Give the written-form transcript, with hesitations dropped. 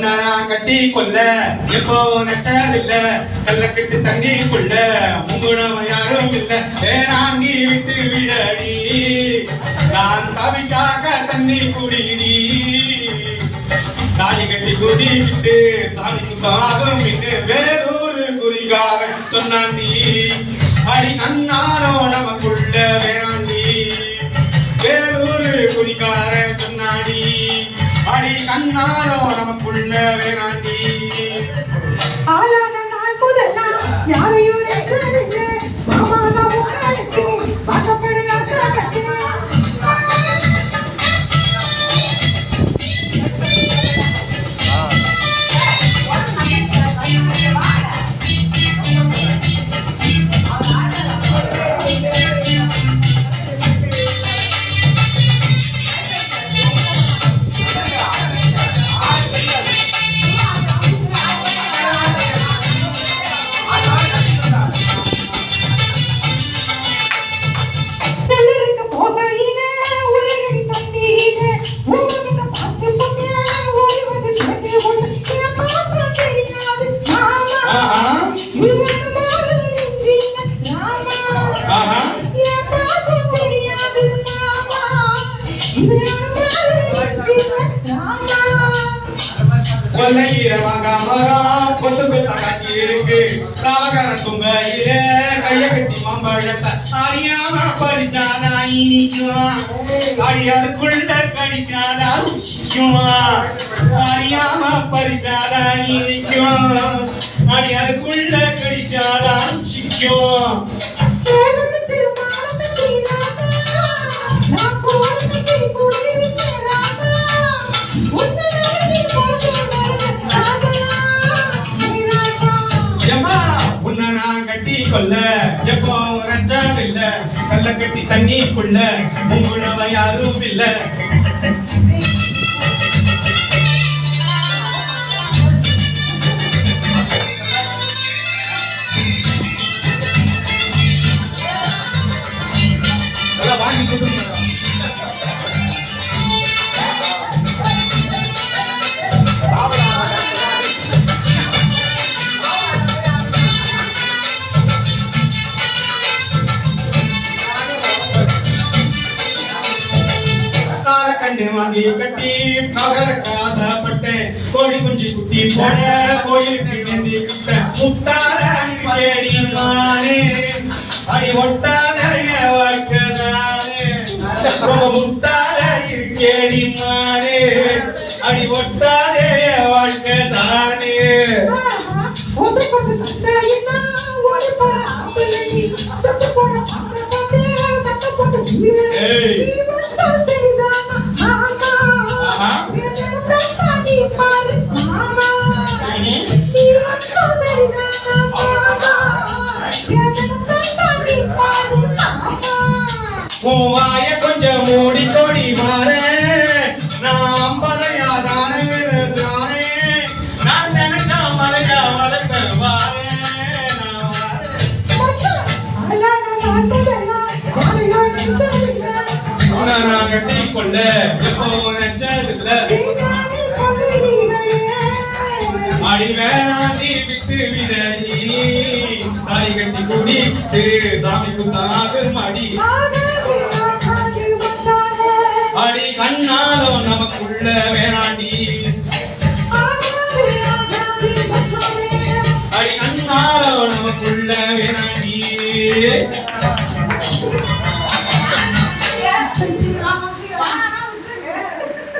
ஒன்னாரா கட்டி கொல்ல எப்போ நச்சதில்ல கல்ல கட்டு தண்ணிக்குள்ள முங்குணவன் யாரும் இல்ல வேறாண்டி விட்டு விடடி நான் தவிச்சாக தண்ணி குடிடி தாலி கட்டி குடிக்கிட்டு சாமி சுத்தமாகும் இன்னு வேறொரு குறிகார சொன்னாண்டி அடி கண்ணாரோ நமக்குள்ள வேறாண்டி வேறொரு குறிகார சொன்னாடி அடி கண்ணாரோ நமக்குள்ள வேறாண்டி ஆளான நாள் முதலாம் யாரையும் நினைச்சதில்லை மாமா நான் உங்களுக்கு பார்க்கப்பட ஆசைப்பட்டேன் கொல்லையில வாங்காமரம் கொத்து கொத்தா காட்சி இருக்கு காவகர துங்கையில கைய கட்டி மாம்பழத்தை அறியாம பறிச்சாதா இனிக்கும் அடி அதுக்குள்ள கடிச்சாதா ருசிக்கும் அறியாம பறிச்சாதா இனிக்கும் அடி அதுக்குள்ள கடிச்சாதா ருசிக்கும் கொல்ல எப்போ நச்சதில்ல கல்ல கட்டி தண்ணிக்குள்ள முங்குணவ யாரும் இல்ல வாங்கி கொடுங்க வாங்கி கட்டி நகருக்கு ஆசைப்பட்டேன் கோழி குஞ்சு குட்டி போட கோயிலுக்கு நெஞ்சி கிட்ட முட்டால கேடி நானே அடி ஒட்டால வாழ்க்கதானே ரொம்ப முட்டால இருக்கேடி மானே அடி ஒட்டாலே வாழ்க்கதானே வாய கொஞ்சம் மூடி கொடி மாறே நான் பதையாதானே நான் நினைச்சா மலையா வளர்க்க வாரே நான் கட்டி கொள்ள எப்போ நச்சதில்ல அடி வேணாண்டி விட்டு விடடி தாலி கட்டி குடிட்டு சாமி குத்தாகும் அடி அடி கண்ணாலோ நமக்குள்ள